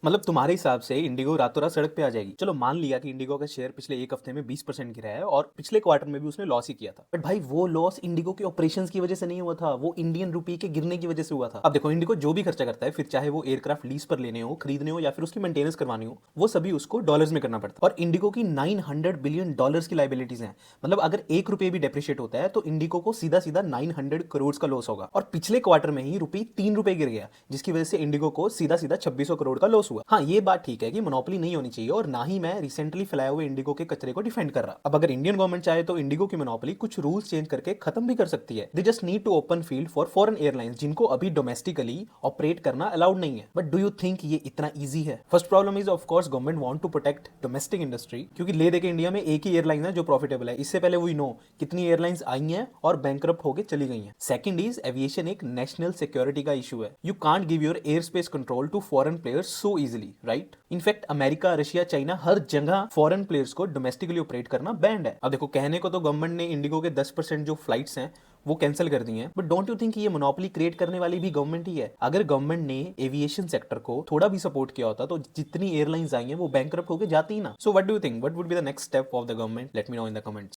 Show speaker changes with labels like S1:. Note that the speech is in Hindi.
S1: मतलब तुम्हारे हिसाब से इंडिगो रातों रात सड़क पे आ जाएगी। चलो मान लिया कि इंडिगो का शेयर पिछले एक हफ्ते में 20% गिरा है और पिछले क्वार्टर में भी उसने लॉस ही किया था, बट भाई वो लॉस इंडिगो के ऑपरेशंस की वजह से नहीं हुआ था, वो इंडियन रुपी के गिरने की वजह से हुआ था। अब देखो इंडिगो जो भी खर्चा करता है, फिर चाहे वो एयरक्राफ्ट लीज पर लेने हो, खरीदने हो या फिर उसकी मेंटेनेंस करवानी हो, वो सभी उसको डॉलर्स में करना पड़ता है। और इंडिगो की 900 बिलियन डॉलर्स की लाइबिलिटीज हैं। मतलब अगर एक रुपये भी डेप्रिशिएट होता है तो इंडिगो को सीधा सीधा 900 करोड़ का लॉस होगा। और पिछले क्वार्टर में ही रुपी 3 रुपए गिर गया, जिसकी वजह से इंडिगो को सीधा सीधा 2600 करोड़ का लॉस हुआ। हाँ, ये बात ठीक है कि मोनोपोली नहीं होनी चाहिए, और ना ही मैं रिसेंटली फैलाए हुए इंडिगो के कचरे को डिफेंड कर रहा। अब अगर इंडियन गवर्नमेंट चाहे तो इंडिगो की मोनोपोली कुछ रूल्स चेंज करके खत्म भी कर सकती है। They just need to open field for foreign airlines जिनको अभी डोमेस्टिकली ऑपरेट करना अलाउड नहीं है। बट डू यू थिंक ये इतना ईजी है? First problem is of course government want to protect domestic industry, क्योंकि ले दे के इंडिया में एक ही एयरलाइन है जो प्रॉफिटेबल है। इससे पहले वी नो कितनी एयरलाइंस आई हैं और बैंकरप्ट होकर चली गई हैं। सेकंड इज एविएशन एक नेशनल सिक्योरिटी का इशू है। You can't give your air space control to foreign players so easily, right? In fact America, Russia, China, हर जगह फॉरेन प्लेयर्स को डोमेस्टिकली ऑपरेट करना बैंड है। अब देखो कहने को तो गवर्नमेंट ने इंडिगो के 10% जो फ्लाइट्स हैं वो कैंसिल कर दी हैं, बट डोंट यू थिंक ये मोनोपोली क्रिएट करने वाली भी गवर्नमेंट ही है? अगर गवर्नमेंट ने एविएशन सेक्टर को थोड़ा भी सपोर्ट किया होता तो जितनी एयरलाइंस आई हैं वो बैंकरप्ट होकर जाती ही ना। So what do you think, what would be the next step of the government? Let me know in the comments.